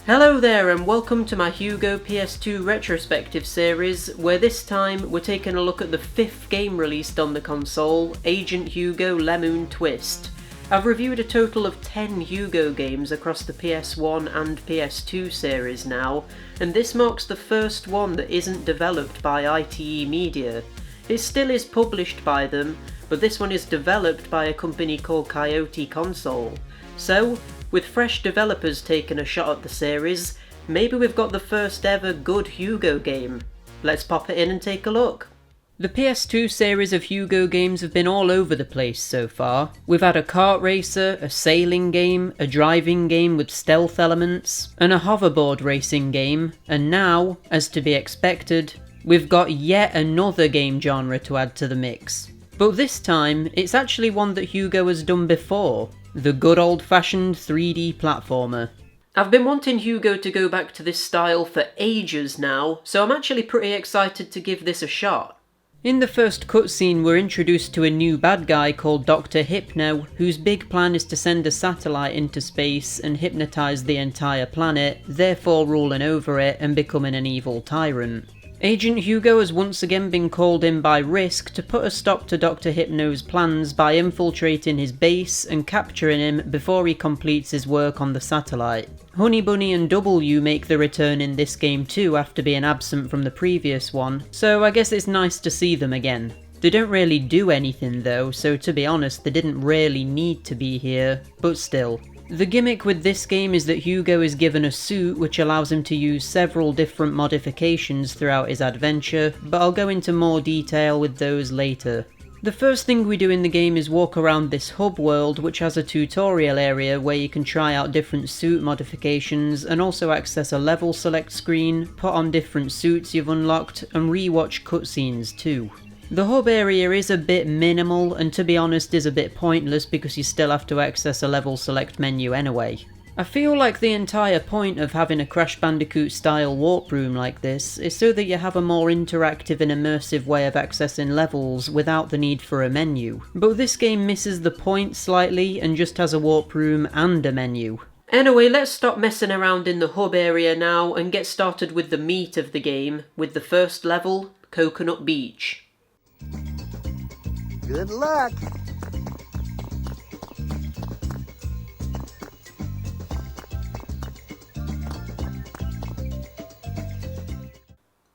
Hello there and welcome to my Hugo PS2 retrospective series, where this time we're taking a look at the 5th game released on the console, Agent Hugo Lemoon Twist. I've reviewed a total of 10 Hugo games across the PS1 and PS2 series now, and this marks the first one that isn't developed by ITE Media. It still is published by them, but this one is developed by a company called Coyote Console. So, with fresh developers taking a shot at the series, maybe we've got the first ever good Hugo game. Let's pop it in and take a look. The PS2 series of Hugo games have been all over the place so far. We've had a kart racer, a sailing game, a driving game with stealth elements, and a hoverboard racing game, and now, as to be expected, we've got yet another game genre to add to the mix. But this time, it's actually one that Hugo has done before. The good old-fashioned 3D platformer. I've been wanting Hugo to go back to this style for ages now, so I'm actually pretty excited to give this a shot. In the first cutscene we're introduced to a new bad guy called Dr. Hypno, whose big plan is to send a satellite into space and hypnotise the entire planet, therefore ruling over it and becoming an evil tyrant. Agent Hugo has once again been called in by Risk to put a stop to Dr. Hypno's plans by infiltrating his base and capturing him before he completes his work on the satellite. Honey Bunny and W make their return in this game too after being absent from the previous one, so I guess it's nice to see them again. They don't really do anything though, so to be honest they didn't really need to be here, but still. The gimmick with this game is that Hugo is given a suit which allows him to use several different modifications throughout his adventure, but I'll go into more detail with those later. The first thing we do in the game is walk around this hub world, which has a tutorial area where you can try out different suit modifications and also access a level select screen, put on different suits you've unlocked, and re-watch cutscenes too. The hub area is a bit minimal and to be honest is a bit pointless because you still have to access a level select menu anyway. I feel like the entire point of having a Crash Bandicoot style warp room like this is so that you have a more interactive and immersive way of accessing levels without the need for a menu. But this game misses the point slightly and just has a warp room and a menu. Anyway, let's stop messing around in the hub area now and get started with the meat of the game, with the first level, Coconut Beach. Good luck!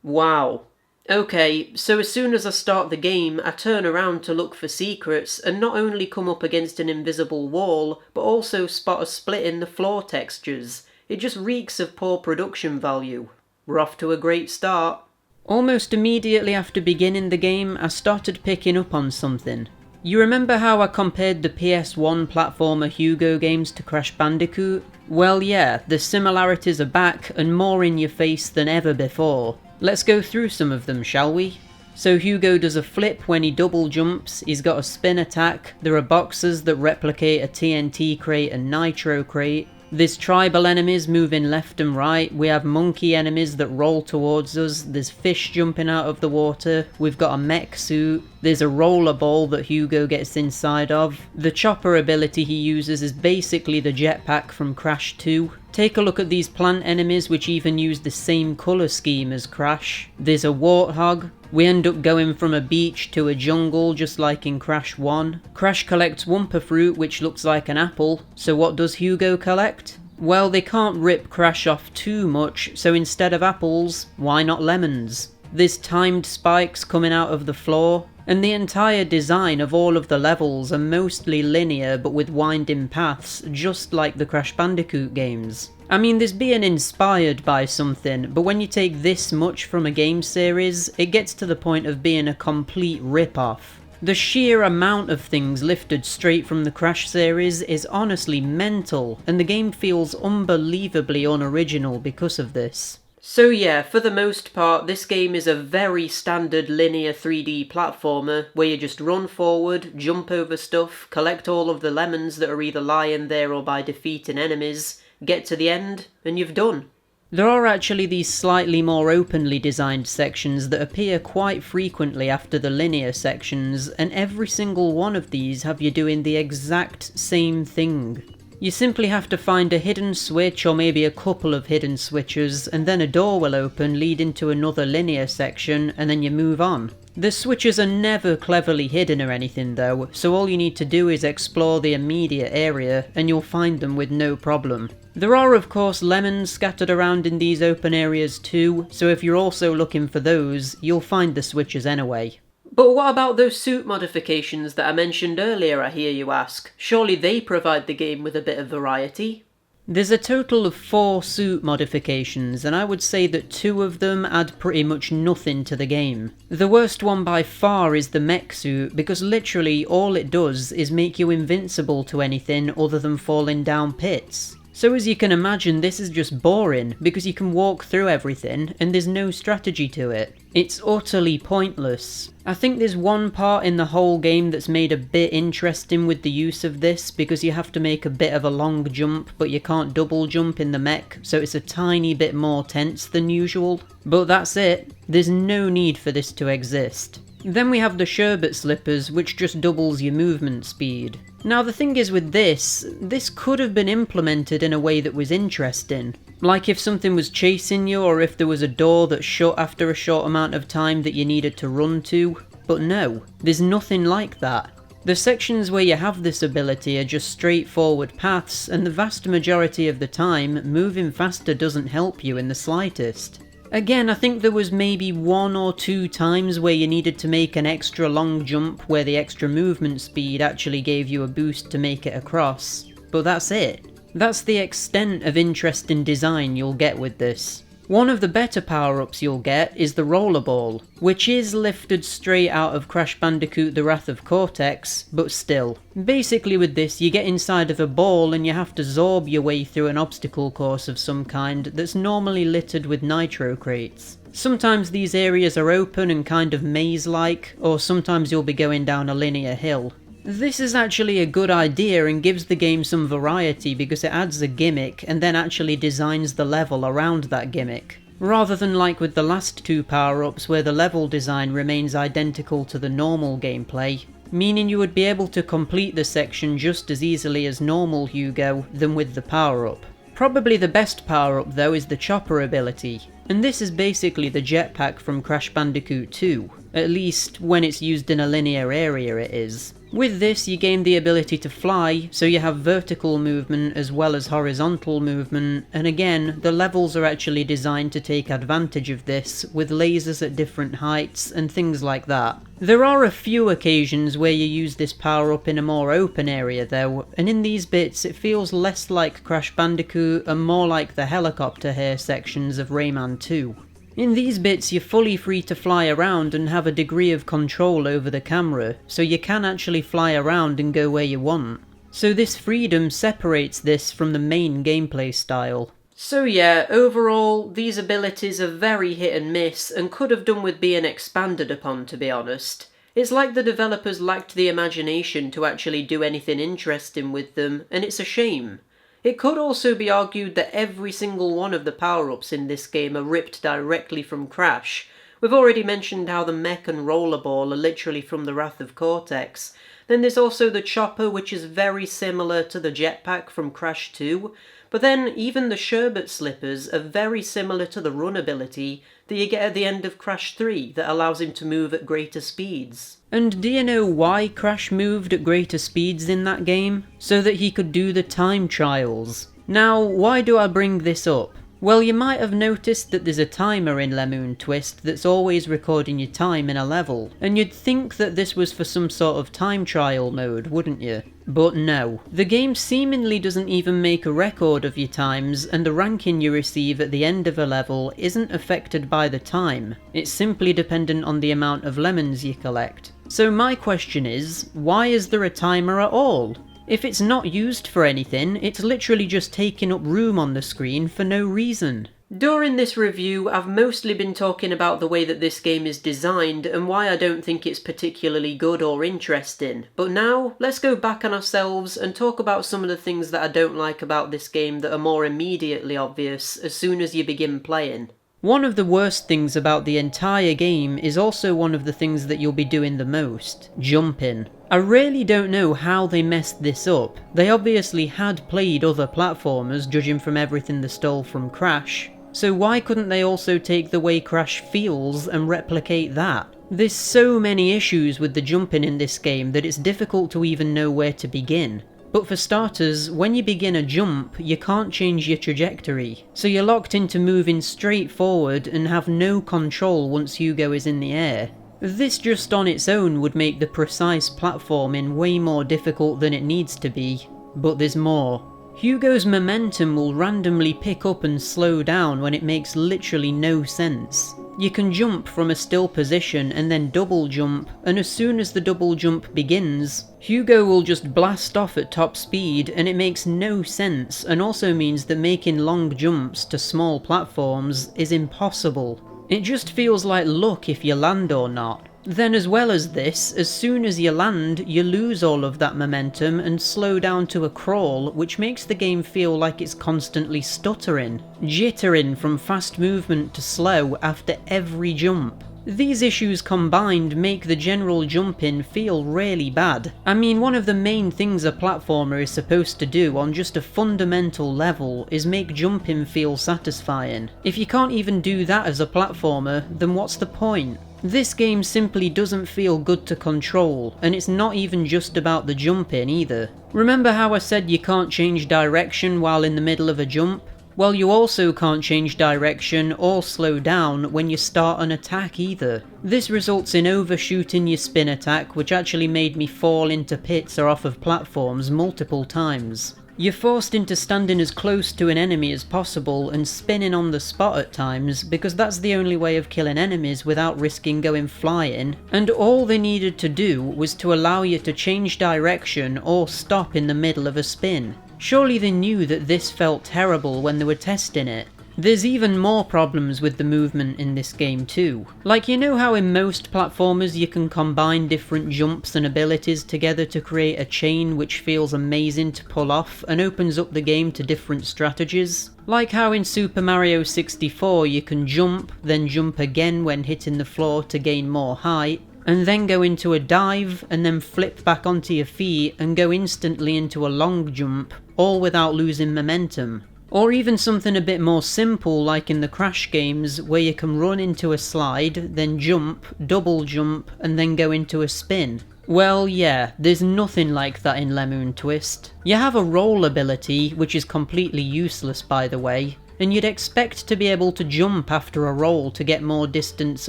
Wow. Okay, so as soon as I start the game, I turn around to look for secrets and not only come up against an invisible wall, but also spot a split in the floor textures. It just reeks of poor production value. We're off to a great start. Almost immediately after beginning the game, I started picking up on something. You remember how I compared the PS1 platformer Hugo games to Crash Bandicoot? Well yeah, the similarities are back and more in your face than ever before. Let's go through some of them, shall we? So Hugo does a flip when he double jumps, he's got a spin attack, there are boxes that replicate a TNT crate and nitro crate. There's tribal enemies moving left and right, we have monkey enemies that roll towards us, there's fish jumping out of the water, we've got a mech suit, there's a roller ball that Hugo gets inside of. The chopper ability he uses is basically the jetpack from Crash 2. Take a look at these plant enemies which even use the same colour scheme as Crash. There's a warthog. We end up going from a beach to a jungle just like in Crash 1. Crash collects Wumpa Fruit which looks like an apple, so what does Hugo collect? Well, they can't rip Crash off too much, so instead of apples, why not lemons? There's timed spikes coming out of the floor, and the entire design of all of the levels are mostly linear but with winding paths, just like the Crash Bandicoot games. I mean, there's being inspired by something, but when you take this much from a game series, it gets to the point of being a complete rip-off. The sheer amount of things lifted straight from the Crash series is honestly mental, and the game feels unbelievably unoriginal because of this. So yeah, for the most part, this game is a very standard linear 3D platformer, where you just run forward, jump over stuff, collect all of the lemons that are either lying there or by defeating enemies, get to the end, and you've done. There are actually these slightly more openly designed sections that appear quite frequently after the linear sections, and every single one of these have you doing the exact same thing. You simply have to find a hidden switch or maybe a couple of hidden switches, and then a door will open leading to another linear section, and then you move on. The switches are never cleverly hidden or anything though, so all you need to do is explore the immediate area and you'll find them with no problem. There are of course lemons scattered around in these open areas too, so if you're also looking for those, you'll find the switches anyway. But what about those suit modifications that I mentioned earlier, I hear you ask? Surely they provide the game with a bit of variety? There's a total of 4 suit modifications, and I would say that 2 of them add pretty much nothing to the game. The worst one by far is the mech suit, because literally all it does is make you invincible to anything other than falling down pits. So as you can imagine, this is just boring, because you can walk through everything, and there's no strategy to it. It's utterly pointless. I think there's one part in the whole game that's made a bit interesting with the use of this, because you have to make a bit of a long jump, but you can't double jump in the mech, so it's a tiny bit more tense than usual. But that's it. There's no need for this to exist. Then we have the sherbet slippers, which just doubles your movement speed. Now the thing is with this could have been implemented in a way that was interesting. Like if something was chasing you, or if there was a door that shut after a short amount of time that you needed to run to. But no, there's nothing like that. The sections where you have this ability are just straightforward paths, and the vast majority of the time, moving faster doesn't help you in the slightest. Again, I think there was maybe 1 or 2 times where you needed to make an extra long jump where the extra movement speed actually gave you a boost to make it across. But that's it. That's the extent of interesting design you'll get with this. One of the better power-ups you'll get is the rollerball, which is lifted straight out of Crash Bandicoot The Wrath of Cortex, but still. Basically with this, you get inside of a ball and you have to zorb your way through an obstacle course of some kind that's normally littered with nitro crates. Sometimes these areas are open and kind of maze-like, or sometimes you'll be going down a linear hill. This is actually a good idea and gives the game some variety because it adds a gimmick and then actually designs the level around that gimmick. Rather than like with the last 2 power-ups where the level design remains identical to the normal gameplay, meaning you would be able to complete the section just as easily as normal Hugo than with the power-up. Probably the best power-up though is the chopper ability, and this is basically the jetpack from Crash Bandicoot 2, at least when it's used in a linear area it is. With this you gain the ability to fly, so you have vertical movement as well as horizontal movement, and again, the levels are actually designed to take advantage of this, with lasers at different heights and things like that. There are a few occasions where you use this power up in a more open area though, and in these bits it feels less like Crash Bandicoot and more like the helicopter hair sections of Rayman 2. In these bits you're fully free to fly around and have a degree of control over the camera, so you can actually fly around and go where you want. So this freedom separates this from the main gameplay style. So yeah, overall, these abilities are very hit and miss and could have done with being expanded upon, to be honest. It's like the developers lacked the imagination to actually do anything interesting with them, and it's a shame. It could also be argued that every single one of the power-ups in this game are ripped directly from Crash. We've already mentioned how the mech and rollerball are literally from The Wrath of Cortex. Then there's also the chopper, which is very similar to the jetpack from Crash 2. But then even the sherbet slippers are very similar to the run ability that you get at the end of Crash 3 that allows him to move at greater speeds. And do you know why Crash moved at greater speeds in that game? So that he could do the time trials. Now, why do I bring this up? Well, you might have noticed that there's a timer in Lemoon Twist that's always recording your time in a level, and you'd think that this was for some sort of time trial mode, wouldn't you? But no. The game seemingly doesn't even make a record of your times, and the ranking you receive at the end of a level isn't affected by the time. It's simply dependent on the amount of lemons you collect. So my question is, why is there a timer at all? If it's not used for anything, it's literally just taking up room on the screen for no reason. During this review, I've mostly been talking about the way that this game is designed and why I don't think it's particularly good or interesting. But now, let's go back on ourselves and talk about some of the things that I don't like about this game that are more immediately obvious as soon as you begin playing. One of the worst things about the entire game is also one of the things that you'll be doing the most: jumping. I really don't know how they messed this up. They obviously had played other platformers, judging from everything they stole from Crash, so why couldn't they also take the way Crash feels and replicate that? There's so many issues with the jumping in this game that it's difficult to even know where to begin. But for starters, when you begin a jump, you can't change your trajectory, so you're locked into moving straight forward and have no control once Hugo is in the air. This just on its own would make the precise platforming way more difficult than it needs to be, but there's more. Hugo's momentum will randomly pick up and slow down when it makes literally no sense. You can jump from a still position and then double jump, and as soon as the double jump begins, Hugo will just blast off at top speed, and it makes no sense, and also means that making long jumps to small platforms is impossible. It just feels like luck if you land or not. Then as well as this, as soon as you land, you lose all of that momentum and slow down to a crawl, which makes the game feel like it's constantly stuttering, jittering from fast movement to slow after every jump. These issues combined make the general jumping feel really bad. I mean, one of the main things a platformer is supposed to do on just a fundamental level is make jumping feel satisfying. If you can't even do that as a platformer, then what's the point? This game simply doesn't feel good to control, and it's not even just about the jumping either. Remember how I said you can't change direction while in the middle of a jump? Well, you also can't change direction or slow down when you start an attack either. This results in overshooting your spin attack, which actually made me fall into pits or off of platforms multiple times. You're forced into standing as close to an enemy as possible and spinning on the spot at times, because that's the only way of killing enemies without risking going flying, and all they needed to do was to allow you to change direction or stop in the middle of a spin. Surely they knew that this felt terrible when they were testing it. There's even more problems with the movement in this game too. Like, you know how in most platformers you can combine different jumps and abilities together to create a chain which feels amazing to pull off and opens up the game to different strategies? Like how in Super Mario 64 you can jump, then jump again when hitting the floor to gain more height, and then go into a dive, and then flip back onto your feet and go instantly into a long jump, all without losing momentum. Or even something a bit more simple like in the Crash games, where you can run into a slide, then jump, double jump, and then go into a spin. Well, yeah, there's nothing like that in Lemoon Twist. You have a roll ability, which is completely useless by the way, and you'd expect to be able to jump after a roll to get more distance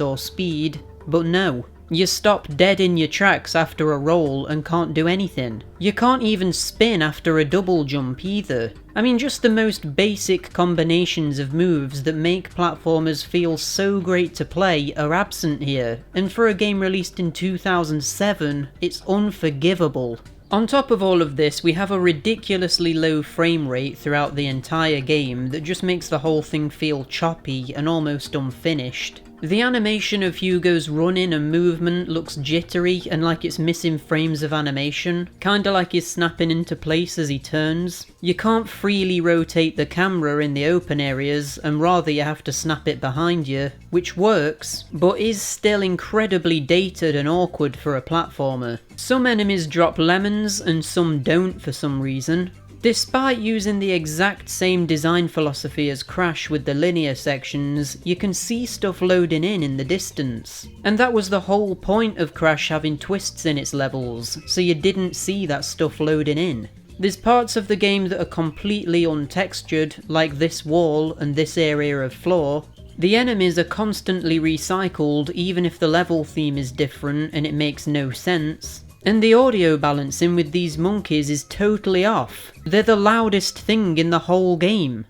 or speed, but no. You stop dead in your tracks after a roll and can't do anything. You can't even spin after a double jump either. I mean, just the most basic combinations of moves that make platformers feel so great to play are absent here, and for a game released in 2007, it's unforgivable. On top of all of this, we have a ridiculously low frame rate throughout the entire game that just makes the whole thing feel choppy and almost unfinished. The animation of Hugo's running and movement looks jittery and like it's missing frames of animation, kinda like he's snapping into place as he turns. You can't freely rotate the camera in the open areas, and rather you have to snap it behind you, which works, but is still incredibly dated and awkward for a platformer. Some enemies drop lemons and some don't for some reason. Despite using the exact same design philosophy as Crash with the linear sections, you can see stuff loading in the distance. And that was the whole point of Crash having twists in its levels, so you didn't see that stuff loading in. There's parts of the game that are completely untextured, like this wall and this area of floor. The enemies are constantly recycled even if the level theme is different and it makes no sense. And the audio balancing with these monkeys is totally off. They're the loudest thing in the whole game.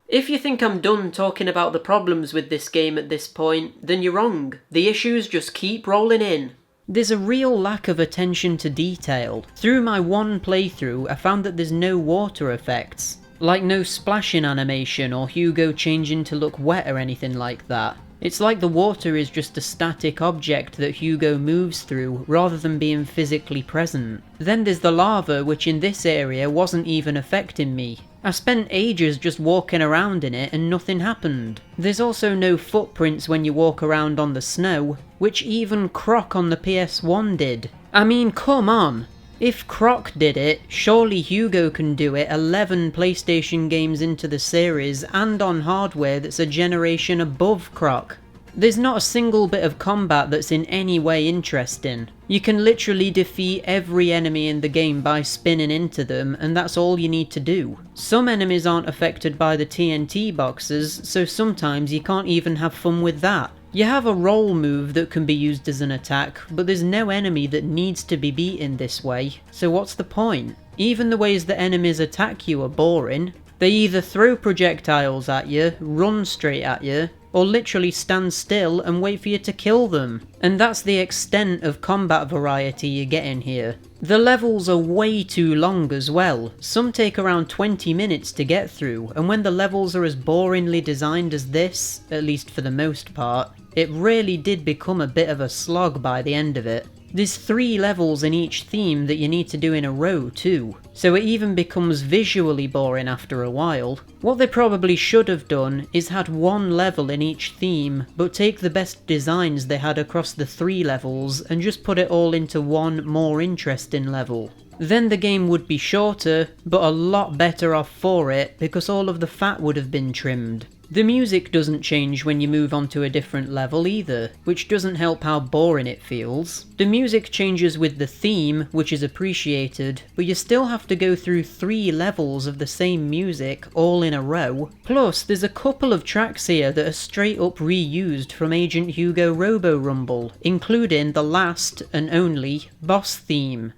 If you think I'm done talking about the problems with this game at this point, then you're wrong. The issues just keep rolling in. There's a real lack of attention to detail. Through my one playthrough, I found that there's no water effects. Like no splashing animation or Hugo changing to look wet or anything like that. It's like the water is just a static object that Hugo moves through, rather than being physically present. Then there's the lava, which in this area wasn't even affecting me. I spent ages just walking around in it and nothing happened. There's also no footprints when you walk around on the snow, which even Croc on the PS1 did. I mean, come on! If Croc did it, surely Hugo can do it 11 PlayStation games into the series and on hardware that's a generation above Croc. There's not a single bit of combat that's in any way interesting. You can literally defeat every enemy in the game by spinning into them, and that's all you need to do. Some enemies aren't affected by the TNT boxes, so sometimes you can't even have fun with that. You have a roll move that can be used as an attack, but there's no enemy that needs to be beaten this way, so what's the point? Even the ways that enemies attack you are boring. They either throw projectiles at you, run straight at you, or literally stand still and wait for you to kill them. And that's the extent of combat variety you get in here. The levels are way too long as well. Some take around 20 minutes to get through, and when the levels are as boringly designed as this, at least for the most part, it really did become a bit of a slog by the end of it. There's 3 levels in each theme that you need to do in a row too, so it even becomes visually boring after a while. What they probably should have done is had 1 level in each theme, but take the best designs they had across the 3 levels and just put it all into one more interesting level. Then the game would be shorter, but a lot better off for it because all of the fat would have been trimmed. The music doesn't change when you move on to a different level either, which doesn't help how boring it feels. The music changes with the theme, which is appreciated, but you still have to go through 3 levels of the same music all in a row. Plus, there's a couple of tracks here that are straight up reused from Agent Hugo Robo Rumble, including the last and only boss theme.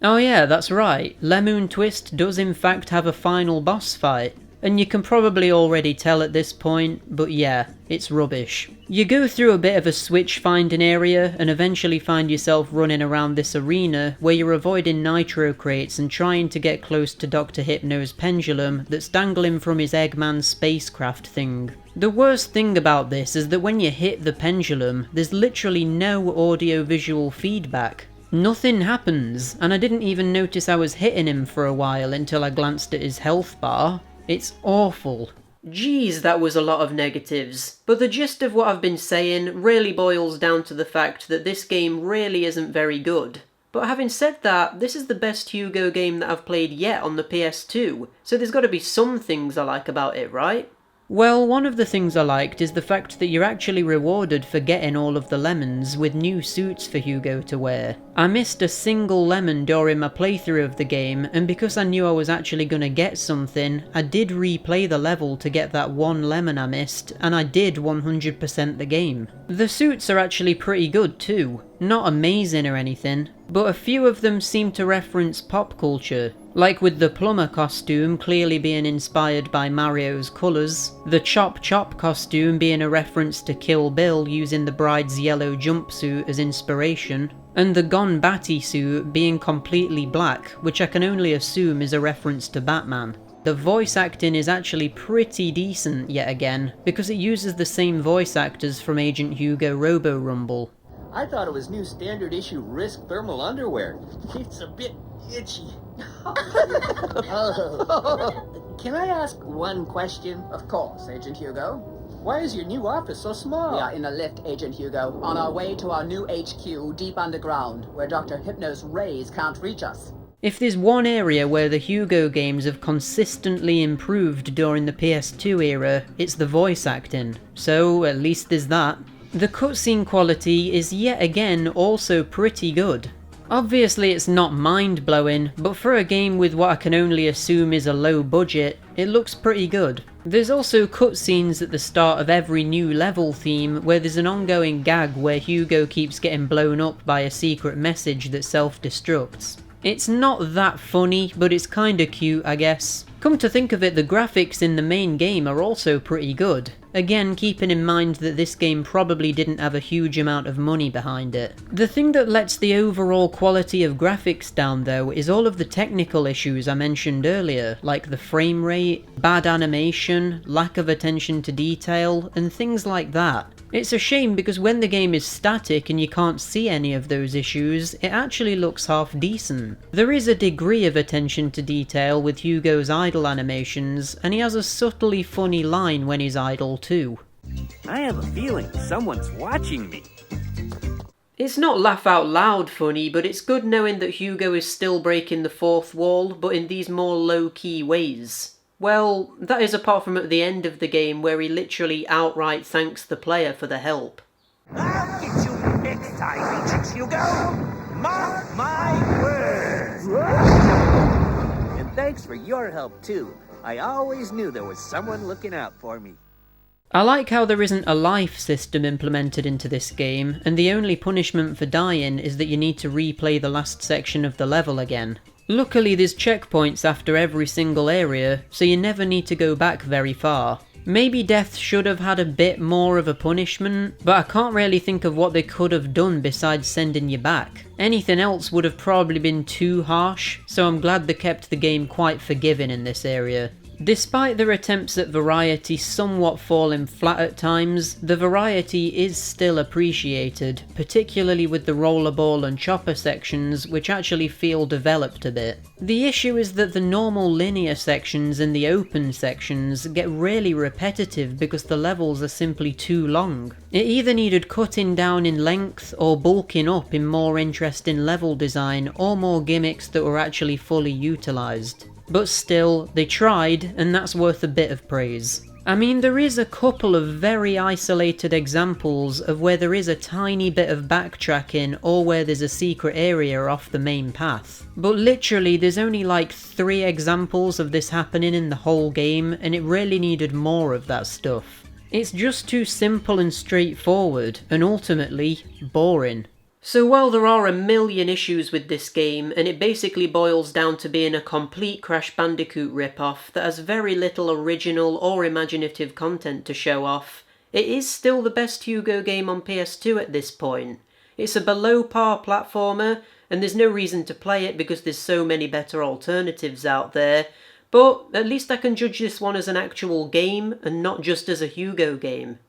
Oh yeah, that's right, Lemoon Twist does in fact have a final boss fight. And you can probably already tell at this point, but yeah, it's rubbish. You go through a bit of a switch finding area and eventually find yourself running around this arena where you're avoiding nitro crates and trying to get close to Dr. Hypno's pendulum that's dangling from his Eggman spacecraft thing. The worst thing about this is that when you hit the pendulum, there's literally no audio-visual feedback. Nothing happens, and I didn't even notice I was hitting him for a while until I glanced at his health bar. It's awful. Geez, that was a lot of negatives. But the gist of what I've been saying really boils down to the fact that this game really isn't very good. But having said that, this is the best Hugo game that I've played yet on the PS2, so there's got to be some things I like about it, right? Well, one of the things I liked is the fact that you're actually rewarded for getting all of the lemons with new suits for Hugo to wear. I missed a single lemon during my playthrough of the game, and because I knew I was actually gonna get something, I did replay the level to get that one lemon I missed, and I did 100% the game. The suits are actually pretty good too. Not amazing or anything, but a few of them seem to reference pop culture. Like with the Plummer costume clearly being inspired by Mario's colours, the Chop Chop costume being a reference to Kill Bill using the bride's yellow jumpsuit as inspiration, and the Gon Batty suit being completely black, which I can only assume is a reference to Batman. The voice acting is actually pretty decent yet again, because it uses the same voice actors from Agent Hugo Robo Rumble. I thought it was new standard issue Risk thermal underwear. It's a bit itchy. Can I ask one question? Of course, Agent Hugo. Why is your new office so small? We are in a lift, Agent Hugo, on our way to our new HQ deep underground, where Dr. Hypno's rays can't reach us. If there's one area where the Hugo games have consistently improved during the PS2 era, it's the voice acting, so at least there's that. The cutscene quality is yet again also pretty good. Obviously it's not mind-blowing, but for a game with what I can only assume is a low budget, it looks pretty good. There's also cutscenes at the start of every new level theme where there's an ongoing gag where Hugo keeps getting blown up by a secret message that self-destructs. It's not that funny, but it's kinda cute, I guess. Come to think of it, the graphics in the main game are also pretty good. Again, keeping in mind that this game probably didn't have a huge amount of money behind it. The thing that lets the overall quality of graphics down though is all of the technical issues I mentioned earlier, like the frame rate, bad animation, lack of attention to detail, and things like that. It's a shame because when the game is static and you can't see any of those issues, it actually looks half decent. There is a degree of attention to detail with Hugo's idle animations, and he has a subtly funny line when he's idle too. I have a feeling someone's watching me. It's not laugh out loud funny, but it's good knowing that Hugo is still breaking the fourth wall, but in these more low-key ways. Well, that is apart from at the end of the game where he literally outright thanks the player for the help. I'll get you next time, Agent Hugo! Mark my words! And thanks for your help, too. I always knew there was someone looking out for me. I like how there isn't a life system implemented into this game, and the only punishment for dying is that you need to replay the last section of the level again. Luckily there's checkpoints after every single area, so you never need to go back very far. Maybe death should have had a bit more of a punishment, but I can't really think of what they could have done besides sending you back. Anything else would have probably been too harsh, so I'm glad they kept the game quite forgiving in this area. Despite their attempts at variety somewhat falling flat at times, the variety is still appreciated, particularly with the rollerball and chopper sections, which actually feel developed a bit. The issue is that the normal linear sections and the open sections get really repetitive because the levels are simply too long. It either needed cutting down in length or bulking up in more interesting level design or more gimmicks that were actually fully utilised. But still, they tried, and that's worth a bit of praise. I mean, there is a couple of very isolated examples of where there is a tiny bit of backtracking or where there's a secret area off the main path. But literally, there's only like 3 examples of this happening in the whole game, and it really needed more of that stuff. It's just too simple and straightforward, and ultimately, boring. So while there are a million issues with this game, and it basically boils down to being a complete Crash Bandicoot ripoff that has very little original or imaginative content to show off, it is still the best Hugo game on PS2 at this point. It's a below par platformer, and there's no reason to play it because there's so many better alternatives out there, but at least I can judge this one as an actual game and not just as a Hugo game.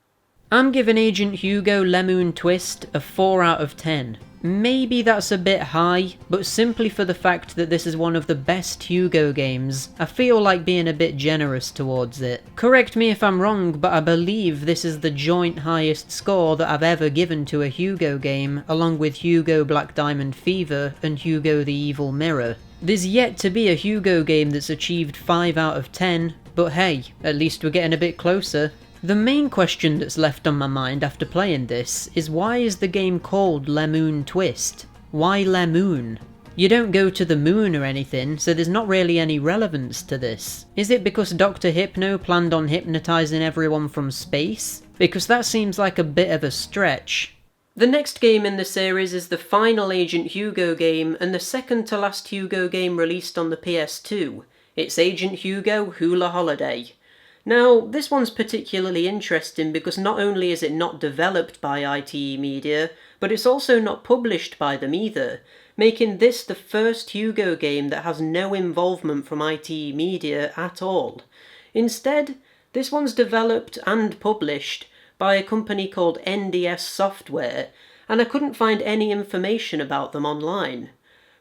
I'm giving Agent Hugo Lemoon Twist a 4 out of 10. Maybe that's a bit high, but simply for the fact that this is one of the best Hugo games, I feel like being a bit generous towards it. Correct me if I'm wrong, but I believe this is the joint highest score that I've ever given to a Hugo game, along with Hugo Black Diamond Fever and Hugo the Evil Mirror. There's yet to be a Hugo game that's achieved 5 out of 10, but hey, at least we're getting a bit closer. The main question that's left on my mind after playing this is why is the game called Lemoon Twist? Why Lemoon? You don't go to the moon or anything, so there's not really any relevance to this. Is it because Dr. Hypno planned on hypnotising everyone from space? Because that seems like a bit of a stretch. The next game in the series is the final Agent Hugo game and the second to last Hugo game released on the PS2. It's Agent Hugo Hula Holiday. Now, this one's particularly interesting because not only is it not developed by ITE Media, but it's also not published by them either, making this the first Hugo game that has no involvement from ITE Media at all. Instead, this one's developed and published by a company called NDS Software, and I couldn't find any information about them online.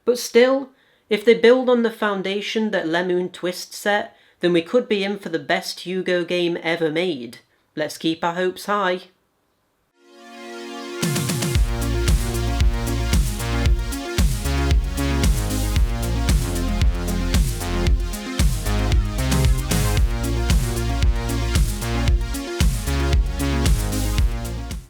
But still, if they build on the foundation that Lemoon Twist set, then we could be in for the best Hugo game ever made. Let's keep our hopes high.